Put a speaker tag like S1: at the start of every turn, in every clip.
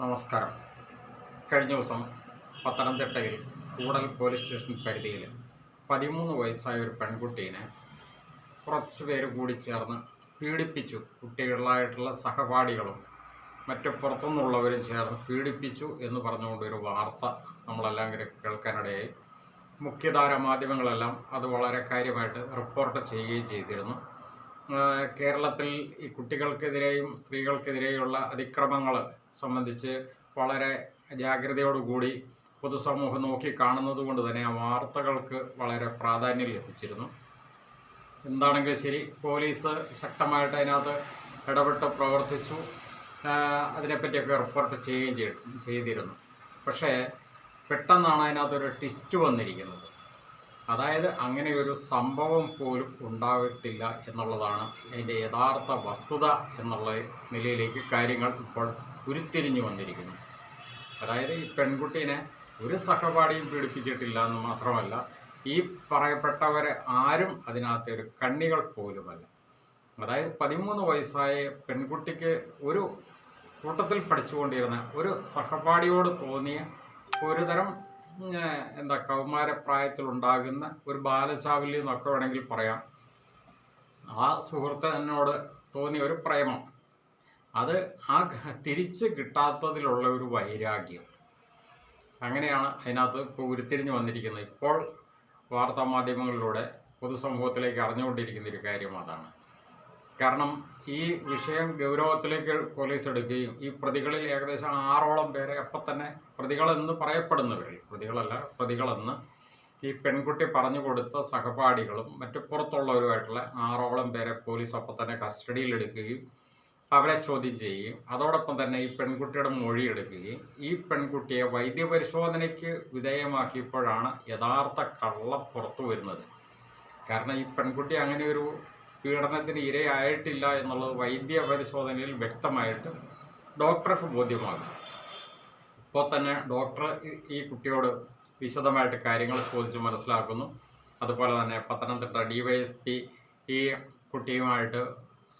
S1: നമസ്കാരം. കഴിഞ്ഞ ദിവസം പത്തനംതിട്ടയിൽ കൂടൽ പോലീസ് സ്റ്റേഷൻ പരിധിയിൽ 13 വയസ്സായ ഒരു പെൺകുട്ടീനെ കുറച്ച് പേര് കൂടി ചേർന്ന് പീഡിപ്പിച്ചു. കുട്ടികളായിട്ടുള്ള സഹപാഠികളും മറ്റു പുറത്തുനിന്നുള്ളവരും ചേർന്ന് പീഡിപ്പിച്ചു എന്ന് പറഞ്ഞുകൊണ്ട് ഒരു വാർത്ത നമ്മളെല്ലാം കേൾക്കാനിടയായി. മുഖ്യധാര മാധ്യമങ്ങളെല്ലാം അത് വളരെ കാര്യമായിട്ട് റിപ്പോർട്ട് ചെയ്യുകയും ചെയ്തിരുന്നു. കേരളത്തിൽ ഈ കുട്ടികൾക്കെതിരെയും സ്ത്രീകൾക്കെതിരെയുള്ള അതിക്രമങ്ങൾ സംബന്ധിച്ച് വളരെ ജാഗ്രതയോടുകൂടി പൊതുസമൂഹം നോക്കി കാണുന്നത് കൊണ്ട് തന്നെ ആ വാർത്തകൾക്ക് വളരെ പ്രാധാന്യം ലഭിച്ചിരുന്നു. എന്താണെങ്കിലും ശരി, പോലീസ് ശക്തമായിട്ട് അതിനകത്ത് ഇടപെട്ട് പ്രവർത്തിച്ചു. അതിനെപ്പറ്റിയൊക്കെ റിപ്പോർട്ട് ചെയ്യുകയും ചെയ്തിരുന്നു. പക്ഷേ പെട്ടെന്നാണ് അതിനകത്തൊരു ട്വിസ്റ്റ് വന്നിരിക്കുന്നത്. അതായത് അങ്ങനെ ഒരു സംഭവം പോലും ഉണ്ടായിട്ടില്ല എന്നുള്ളതാണ് അതിൻ്റെ യഥാർത്ഥ വസ്തുത എന്നുള്ള നിലയിലേക്ക് കാര്യങ്ങൾ ഇപ്പോൾ ഉരുത്തിരിഞ്ഞു വന്നിരിക്കുന്നു. അതായത് ഈ പെൺകുട്ടീനെ ഒരു സഹപാഠിയും പീഡിപ്പിച്ചിട്ടില്ല എന്ന് മാത്രമല്ല, ഈ പറയപ്പെട്ടവരെ ആരും അതിനകത്ത് ഒരു കണ്ണികൾ പോലുമല്ല. അതായത് 13 വയസ്സായ പെൺകുട്ടിക്ക് ഒരു കൂട്ടത്തിൽ പഠിച്ചുകൊണ്ടിരുന്ന ഒരു സഹപാഠിയോട് തോന്നിയ ഒരുതരം കൗമാരപ്രായത്തിലുണ്ടാകുന്ന ഒരു ബാലചാവല്യം എന്നൊക്കെ വേണമെങ്കിൽ പറയാം. ആ സുഹൃത്തിനോട് തോന്നിയ ഒരു പ്രേമം, അത് തിരിച്ച് കിട്ടാത്തതിലുള്ള ഒരു വൈരാഗ്യം, അങ്ങനെയാണ് അതിനകത്ത് ഇപ്പോൾ ഉരുത്തിരിഞ്ഞു വന്നിരിക്കുന്നത്. ഇപ്പോൾ വാർത്താമാധ്യമങ്ങളിലൂടെ പൊതുസമൂഹത്തിലേക്ക് അറിഞ്ഞുകൊണ്ടിരിക്കുന്ന ഒരു കാര്യം അതാണ്. കാരണം ഈ വിഷയം ഗൗരവത്തിലേക്ക് പോലീസ് എടുക്കുകയും ഈ പ്രതികളിൽ ഏകദേശം 6ഓളം പേരെ അപ്പം തന്നെ പ്രതികളെന്ന് പറയപ്പെടുന്നവരിൽ, പ്രതികളെന്ന് ഈ പെൺകുട്ടി പറഞ്ഞു കൊടുത്ത സഹപാഠികളും മറ്റു പുറത്തുള്ളവരുമായിട്ടുള്ള 6ഓളം പേരെ പോലീസ് അപ്പം തന്നെ കസ്റ്റഡിയിലെടുക്കുകയും അവരെ ചോദ്യം ചെയ്യുകയും അതോടൊപ്പം തന്നെ ഈ പെൺകുട്ടിയുടെ മൊഴി എടുക്കുകയും ഈ പെൺകുട്ടിയെ വൈദ്യപരിശോധനയ്ക്ക് വിധേയമാക്കിയപ്പോഴാണ് യഥാർത്ഥ കള്ളം പുറത്തു വരുന്നത്. കാരണം ഈ പെൺകുട്ടി അങ്ങനെ ഒരു പീഡനത്തിന് ഇരയായിട്ടില്ല എന്നുള്ളത് വൈദ്യ പരിശോധനയിൽ വ്യക്തമായിട്ട് ഡോക്ടർക്ക് ബോധ്യമാകും. ഇപ്പോൾ തന്നെ ഡോക്ടർ ഈ കുട്ടിയോട് വിശദമായിട്ട് കാര്യങ്ങൾ ചോദിച്ച് മനസ്സിലാക്കുന്നു. അതുപോലെ തന്നെ പത്തനംതിട്ട DYSP ഈ കുട്ടിയുമായിട്ട്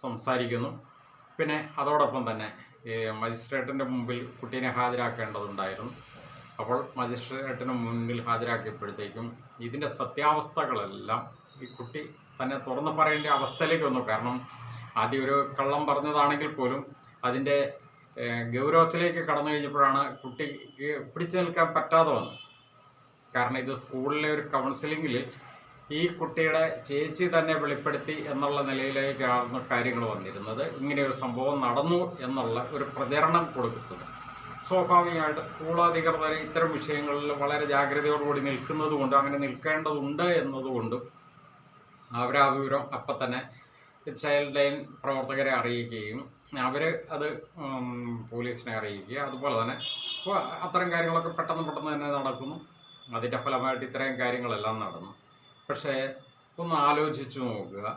S1: സംസാരിക്കുന്നു. പിന്നെ അതോടൊപ്പം തന്നെ മജിസ്ട്രേറ്റിൻ്റെ മുമ്പിൽ കുട്ടീനെ ഹാജരാക്കേണ്ടതുണ്ടായിരുന്നു. അപ്പോൾ മജിസ്ട്രേറ്റിന് മുന്നിൽ ഹാജരാക്കിയപ്പോഴത്തേക്കും ഇതിൻ്റെ സത്യാവസ്ഥകളെല്ലാം ഈ കുട്ടി തന്നെ തുറന്നു പറയേണ്ട അവസ്ഥയിലേക്ക് വന്നു. കാരണം ആദ്യം ഒരു കള്ളം പറഞ്ഞതാണെങ്കിൽ പോലും അതിൻ്റെ ഗൗരവത്തിലേക്ക് കടന്നു കഴിഞ്ഞപ്പോഴാണ് കുട്ടിക്ക് പിടിച്ചു നിൽക്കാൻ പറ്റാതെ വന്നത്. കാരണം ഇത് സ്കൂളിലെ ഒരു കൗൺസിലിങ്ങിൽ ഈ കുട്ടിയുടെ ചേച്ചി തന്നെ വെളിപ്പെടുത്തി എന്നുള്ള നിലയിലേക്കാണ് കാര്യങ്ങൾ വന്നിരുന്നത്. ഇങ്ങനെയൊരു സംഭവം നടന്നു എന്നുള്ള ഒരു പ്രചരണം കൊടുക്കുന്നത്. സ്വാഭാവികമായിട്ട് സ്കൂൾ അധികൃതർ ഇത്തരം വിഷയങ്ങളിൽ വളരെ ജാഗ്രതയോടുകൂടി നിൽക്കുന്നതുകൊണ്ട്, അങ്ങനെ നിൽക്കേണ്ടതുണ്ട് എന്നതുകൊണ്ടും അവരാ വിവരം അപ്പം തന്നെ ചൈൽഡ് ലൈൻ പ്രവർത്തകരെ അറിയിക്കുകയും അവർ അത് പോലീസിനെ അറിയിക്കുക. അതുപോലെ തന്നെ അത്തരം കാര്യങ്ങളൊക്കെ പെട്ടെന്ന് തന്നെ നടക്കുന്നു. അതിൻ്റെ ഫലമായിട്ട് ഇത്രയും കാര്യങ്ങളെല്ലാം നടന്നു. പക്ഷേ ഒന്ന് ആലോചിച്ചു നോക്കുക.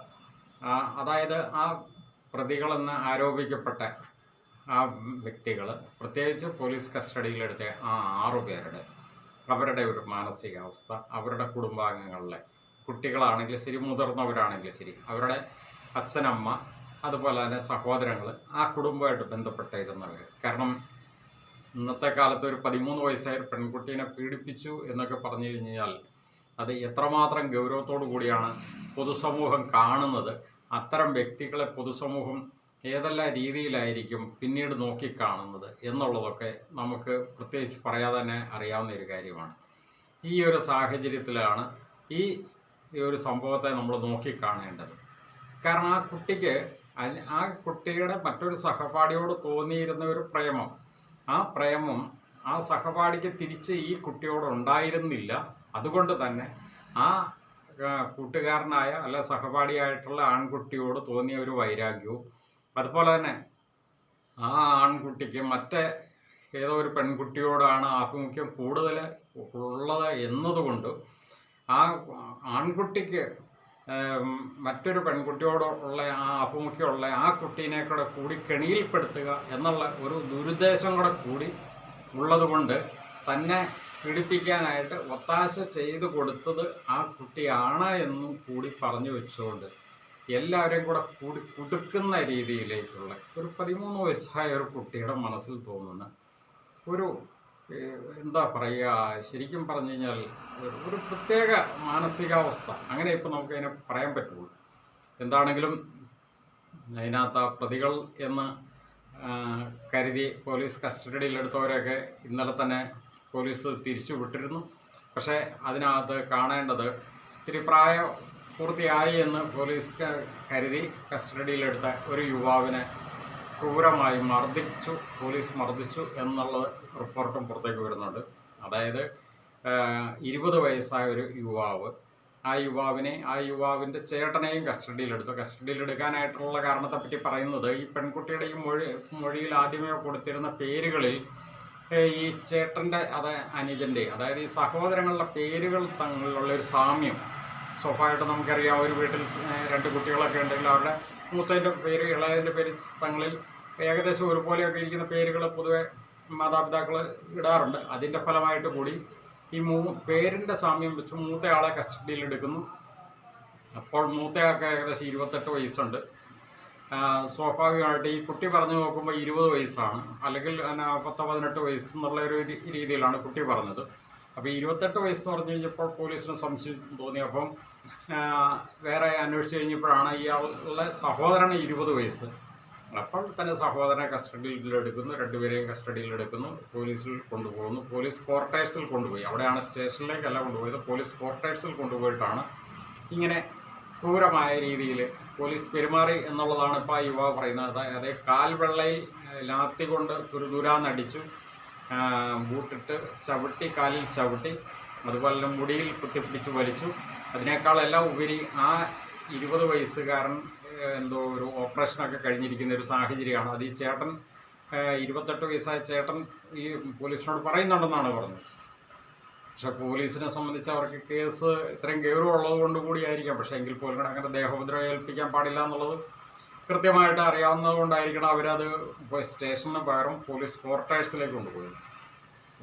S1: അതായത് ആ പ്രതികളെന്ന് ആരോപിക്കപ്പെട്ട ആ വ്യക്തികൾ, പ്രത്യേകിച്ച് പോലീസ് കസ്റ്റഡിയിലെടുത്ത ആ 6 പേരുടെ അവരുടെ ഒരു മാനസികാവസ്ഥ, അവരുടെ കുടുംബാംഗങ്ങളിലെ കുട്ടികളാണെങ്കിലും ശരി, മുതിർന്നവരാണെങ്കിലും ശരി, അവരുടെ അച്ഛനമ്മ, അതുപോലെ തന്നെ സഹോദരങ്ങൾ, ആ കുടുംബമായിട്ട് ബന്ധപ്പെട്ടിരുന്നവർ. കാരണം ഇന്നത്തെ കാലത്ത് ഒരു 13 വയസ്സായ ഒരു പെൺകുട്ടീനെ പീഡിപ്പിച്ചു എന്നൊക്കെ പറഞ്ഞു കഴിഞ്ഞാൽ അത് എത്രമാത്രം ഗൗരവത്തോടു കൂടിയാണ് പൊതുസമൂഹം കാണുന്നത്. അത്തരം വ്യക്തികളെ പൊതുസമൂഹം ഏതെല്ലാം രീതിയിലായിരിക്കും പിന്നീട് നോക്കിക്കാണുന്നത് എന്നുള്ളതൊക്കെ നമുക്ക് പ്രത്യേകിച്ച് പറയാതെ തന്നെ അറിയാവുന്ന ഒരു കാര്യമാണ്. ഈ ഒരു സാഹചര്യത്തിലാണ് ഈ ഒരു സംഭവത്തെ നമ്മൾ നോക്കിക്കാണേണ്ടത്. കാരണം ആ കുട്ടിയുടെ മറ്റൊരു സഹപാഠിയോട് തോന്നിയിരുന്ന ഒരു പ്രേമം, ആ പ്രേമം ആ സഹപാഠിക്ക് തിരിച്ച് ഈ കുട്ടിയോട് ഉണ്ടായിരുന്നില്ല. അതുകൊണ്ട് തന്നെ ആ കൂട്ടുകാരനായ അല്ല സഹപാഠിയായിട്ടുള്ള ആൺകുട്ടിയോട് തോന്നിയ ഒരു വൈരാഗ്യവും, അതുപോലെ തന്നെ ആ ആൺകുട്ടിക്ക് ഏതോ ഒരു പെൺകുട്ടിയോടാണ് ആഭിമുഖ്യം കൂടുതൽ ഉള്ളത് എന്നതുകൊണ്ട് ആ ആൺകുട്ടിക്ക് മറ്റൊരു പെൺകുട്ടിയോടുള്ള ആ ആഭിമുഖ്യമുള്ള ആ കുട്ടീനെ കൂടി കെണിയിൽപ്പെടുത്തുക എന്നുള്ള ഒരു ദുരുദ്ദേശം കൂടി ഉള്ളതുകൊണ്ട് തന്നെ പീഡിപ്പിക്കാനായിട്ട് ഒത്താശ ചെയ്തു കൊടുത്തത് ആ കുട്ടിയാണ് എന്നും കൂടി പറഞ്ഞു വെച്ചുകൊണ്ട് എല്ലാവരെയും കൂടി കുടുക്കുന്ന രീതിയിലേക്കുള്ള ഒരു 13 വയസ്സായ ഒരു കുട്ടിയുടെ മനസ്സിൽ തോന്നുന്ന ഒരു എന്താ പറയുക, ശരിക്കും പറഞ്ഞു കഴിഞ്ഞാൽ ഒരു പ്രത്യേക മാനസികാവസ്ഥ, അങ്ങനെ ഇപ്പം നമുക്കതിനെ പറയാൻ പറ്റുള്ളൂ. എന്താണെങ്കിലും അതിനകത്ത് ആ പ്രതികൾ എന്ന് കരുതി പോലീസ് കസ്റ്റഡിയിലെടുത്തവരെയൊക്കെ ഇന്നലെ തന്നെ പോലീസ് തിരിച്ചു വിട്ടിരുന്നു. പക്ഷേ അതിനകത്ത് കാണേണ്ടത് ഇത്തിരി പ്രായപൂർത്തിയായി എന്ന് പോലീസ് കരുതി കസ്റ്റഡിയിലെടുത്ത ഒരു യുവാവിനെ ക്രൂരമായി പോലീസ് മർദ്ദിച്ചു എന്നുള്ള റിപ്പോർട്ടും പുറത്തേക്ക് വരുന്നുണ്ട്. അതായത് 20 വയസ്സായ ഒരു യുവാവ്, ആ യുവാവിൻ്റെ ചേട്ടനെയും കസ്റ്റഡിയിലെടുക്കാനായിട്ടുള്ള കാരണത്തെപ്പറ്റി പറയുന്നത്, ഈ പെൺകുട്ടിയുടെ ഈ മൊഴിയിൽ ആദ്യമേ കൊടുത്തിരുന്ന പേരുകളിൽ ഈ ചേട്ടൻ്റെ അനുജൻ്റെ, അതായത് ഈ സഹോദരങ്ങളുടെ പേരുകൾ തമ്മിലുള്ള ഒരു സാമ്യം. സ്വാഭാവികമായിട്ട് നമുക്കറിയാം, ഒരു വീട്ടിൽ 2 കുട്ടികളൊക്കെ ഉണ്ടെങ്കിൽ അവരുടെ മൂത്തതിൻ്റെ പേര് ഇളയതിൻ്റെ പേര് തങ്ങളിൽ ഏകദേശം ഒരുപോലെയൊക്കെ ഇരിക്കുന്ന പേരുകൾ പൊതുവെ മാതാപിതാക്കൾ ഇടാറുണ്ട്. അതിൻ്റെ ഫലമായിട്ട് കൂടി ഈ പേരിൻ്റെ സാമ്യം വെച്ച് മൂത്തയാളെ കസ്റ്റഡിയിലെടുക്കുന്നു. അപ്പോൾ മൂത്തയാൾക്ക് ഏകദേശം 28 വയസ്സുണ്ട്. സ്വാഭാവികമായിട്ട് ഈ കുട്ടി പറഞ്ഞു നോക്കുമ്പോൾ 20 വയസ്സാണ്, അല്ലെങ്കിൽ 10-18 വയസ്സെന്നുള്ള ഒരു രീതിയിലാണ് കുട്ടി പറഞ്ഞത്. അപ്പോൾ 28 വയസ്സെന്ന് പറഞ്ഞു കഴിഞ്ഞപ്പോൾ പോലീസിന് സംശയം തോന്നി. അപ്പം വേറെ അന്വേഷിച്ച് കഴിഞ്ഞപ്പോഴാണ് ഇയാളുടെ സഹോദരന് 20 വയസ്സ്. അപ്പോൾ തന്നെ സഹോദരനെ കസ്റ്റഡിയിലെടുക്കുന്നു, 2 പേരെയും കസ്റ്റഡിയിലെടുക്കുന്നു, പോലീസിൽ കൊണ്ടുപോകുന്നു. പോലീസ് ക്വാർട്ടേഴ്സിൽ കൊണ്ടുപോയി, അവിടെയാണ് സ്റ്റേഷനിലേക്കല്ല കൊണ്ടുപോയത്, പോലീസ് ക്വാർട്ടേഴ്സിൽ കൊണ്ടുപോയിട്ടാണ് ഇങ്ങനെ ക്രൂരമായ രീതിയിൽ പോലീസ് പെരുമാറി എന്നുള്ളതാണ് ഇപ്പോൾ ആ യുവാവ് പറയുന്നത്. അതായത് കാൽവെള്ളയിൽ ലാത്തി കൊണ്ട് തുരുതുരാന്നടിച്ചു, ബൂട്ടിട്ട് ചവിട്ടി, കാലിൽ ചവിട്ടി, അതുപോലെ തന്നെ മുടിയിൽ കുത്തിപ്പിടിച്ച് വലിച്ചു. അതിനേക്കാളെല്ലാം ഉപരി ആ 20 വയസ്സുകാരൻ എന്തോ ഒരു ഓപ്പറേഷനൊക്കെ കഴിഞ്ഞിരിക്കുന്ന ഒരു സാഹചര്യമാണ്. അത് ഈ ചേട്ടൻ 28 വയസ്സായ ചേട്ടൻ ഈ പോലീസിനോട് പറയുന്നുണ്ടെന്നാണ് പറഞ്ഞത്. പക്ഷെ പോലീസിനെ സംബന്ധിച്ച് അവർക്ക് കേസ് ഇത്രയും ഗൗരവമുള്ളത് കൊണ്ട് കൂടിയായിരിക്കാം. പക്ഷേ എങ്കിൽ പോലും അങ്ങനെ ദേഹോപദ്രവം ഏൽപ്പിക്കാൻ പാടില്ല എന്നുള്ളത് കൃത്യമായിട്ട് അറിയാവുന്നത് കൊണ്ടായിരിക്കണം അവരത് സ്റ്റേഷന് പകരം പോലീസ് ക്വാർട്ടേഴ്സിലേക്ക് കൊണ്ടുപോയി.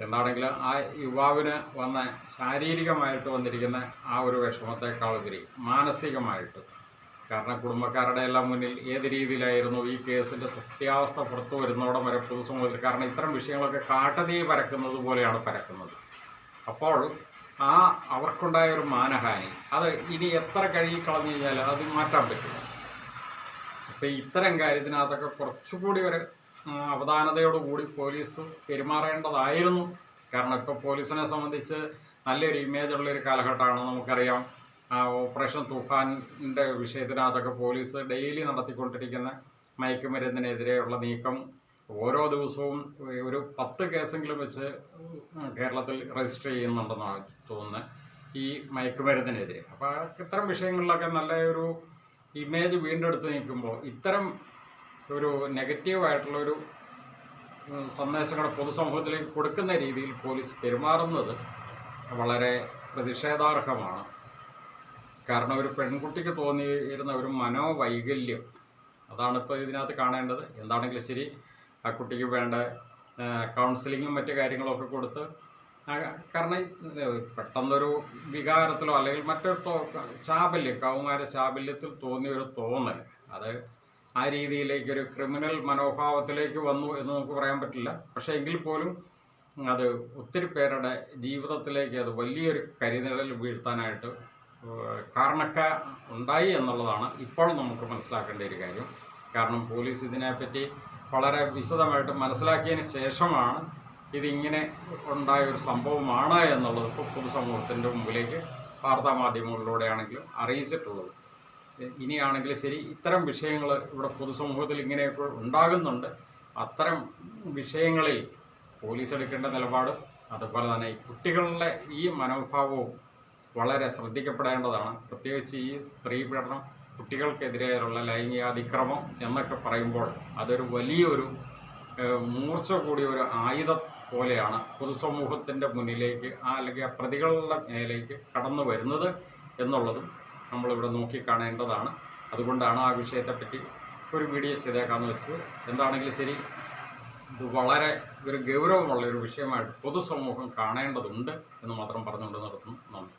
S1: എന്താണെങ്കിലും ആ യുവാവിന് ശാരീരികമായിട്ട് വന്നിരിക്കുന്ന ആ ഒരു വിഷമത്തെക്കാൾ ഉപരി മാനസികമായിട്ട്, കാരണം കുടുംബക്കാരുടെ എല്ലാം മുന്നിൽ ഏത് രീതിയിലായിരുന്നു ഈ കേസിൻ്റെ സത്യാവസ്ഥ പുറത്തു വരുന്നോടം വരെ പൊതുസമൂഹത്തിൽ, കാരണം ഇത്തരം വിഷയങ്ങളൊക്കെ കാട്ടുതീ പരക്കുന്നത് പോലെയാണ് പരക്കുന്നത്. അപ്പോൾ അവർക്കുണ്ടായ ഒരു മാനഹാനി അത് ഇനി എത്ര കഴുകിക്കളഞ്ഞു കഴിഞ്ഞാൽ അത് മാറ്റാൻ പറ്റില്ല. അപ്പോൾ ഇത്തരം കാര്യത്തിനകത്തൊക്കെ കുറച്ചുകൂടി ഒരു അവധാനതയോടുകൂടി പോലീസ് പെരുമാറേണ്ടതായിരുന്നു. കാരണം ഇപ്പോൾ പോലീസിനെ സംബന്ധിച്ച് നല്ലൊരു ഇമേജുള്ളൊരു കാലഘട്ടമാണ്. നമുക്കറിയാം, ഓപ്പറേഷൻ തൂഫാനിൻ്റെ വിഷയത്തിനകത്തൊക്കെ പോലീസ് ഡെയിലി നടത്തിക്കൊണ്ടിരിക്കുന്ന മയക്കുമരുന്നിനെതിരെയുള്ള നീക്കം ഓരോ ദിവസവും ഒരു 10 കേസെങ്കിലും വെച്ച് കേരളത്തിൽ രജിസ്റ്റർ ചെയ്യുന്നുണ്ടെന്നാണ് തോന്നുന്നത് ഈ മയക്കുമരുന്നിനെതിരെ. അപ്പോൾ ഇത്തരം വിഷയങ്ങളിലൊക്കെ നല്ല ഒരു ഇമേജ് വീണ്ടെടുത്ത് നിൽക്കുമ്പോൾ ഇത്തരം ഒരു നെഗറ്റീവായിട്ടുള്ളൊരു സന്ദേശങ്ങൾ പൊതുസമൂഹത്തിലേക്ക് കൊടുക്കുന്ന രീതിയിൽ പോലീസ് പെരുമാറുന്നത് വളരെ പ്രതിഷേധാർഹമാണ്. കാരണം ഒരു പെൺകുട്ടിക്ക് തോന്നിയിരുന്ന ഒരു മനോവൈകല്യം, അതാണിപ്പോൾ ഇതിനകത്ത് കാണേണ്ടത്. എന്താണെങ്കിലും ശരി, ആ കുട്ടിക്ക് വേണ്ട കൗൺസിലിങ്ങും മറ്റു കാര്യങ്ങളൊക്കെ കൊടുത്ത്, കാരണം പെട്ടെന്നൊരു വികാരത്തിലോ അല്ലെങ്കിൽ മറ്റൊരു കൗമാര ചാബല്യത്തിൽ തോന്നിയൊരു തോന്നൽ, അത് ആ രീതിയിലേക്കൊരു ക്രിമിനൽ മനോഭാവത്തിലേക്ക് വന്നു എന്ന് നമുക്ക് പറയാൻ പറ്റില്ല. പക്ഷേ എങ്കിൽ പോലും അത് ഒത്തിരി പേരുടെ ജീവിതത്തിലേക്ക് അത് വലിയൊരു കരിനിഴൽ വീഴ്ത്താനായിട്ട് കാരണക്കാർ ഉണ്ടായി എന്നുള്ളതാണ് ഇപ്പോൾ നമുക്ക് മനസ്സിലാക്കേണ്ട ഒരു കാര്യം. കാരണം പോലീസ് ഇതിനെപ്പറ്റി വളരെ വിശദമായിട്ട് മനസ്സിലാക്കിയതിന് ശേഷമാണ് ഇതിങ്ങനെ ഉണ്ടായ ഒരു സംഭവമാണ് എന്നുള്ളത് ഇപ്പോൾ പൊതുസമൂഹത്തിൻ്റെ മുമ്പിലേക്ക് വാർത്താമാധ്യമങ്ങളിലൂടെയാണെങ്കിലും അറിയിച്ചിട്ടുള്ളത്. ഇനിയാണെങ്കിലും ശരി, ഇത്തരം വിഷയങ്ങൾ ഇവിടെ പൊതുസമൂഹത്തിൽ ഇങ്ങനെയൊക്കെ ഉണ്ടാകുന്നുണ്ട്. അത്തരം വിഷയങ്ങളിൽ പോലീസ് എടുക്കേണ്ട നിലപാട്, അതുപോലെ തന്നെ കുട്ടികളുടെ ഈ മനോഭാവവും വളരെ ശ്രദ്ധിക്കപ്പെടേണ്ടതാണ്. പ്രത്യേകിച്ച് ഈ സ്ത്രീ പീഡനം, കുട്ടികൾക്കെതിരെയുള്ള ലൈംഗികാതിക്രമം എന്നൊക്കെ പറയുമ്പോൾ അതൊരു വലിയൊരു മൂർച്ച കൂടിയ ഒരു ആയുധം പോലെയാണ് പൊതുസമൂഹത്തിൻ്റെ മുന്നിലേക്ക് അല്ലെങ്കിൽ ആ പ്രതികളുടെ മേലേക്ക് കടന്നു വരുന്നത് എന്നുള്ളതും നമ്മളിവിടെ നോക്കിക്കാണേണ്ടതാണ്. അതുകൊണ്ടാണ് ആ വിഷയത്തെപ്പറ്റി ഒരു വീഡിയോ ചെയ്തേക്കാമെന്ന് വെച്ചത്. എന്താണെങ്കിലും ശരി, ഇത് വളരെ ഒരു ഗൗരവമുള്ള ഒരു വിഷയമായിട്ട് പൊതുസമൂഹം കാണേണ്ടതുണ്ട് എന്ന് മാത്രം പറഞ്ഞുകൊണ്ട് നിർത്തുന്നു. നന്ദി.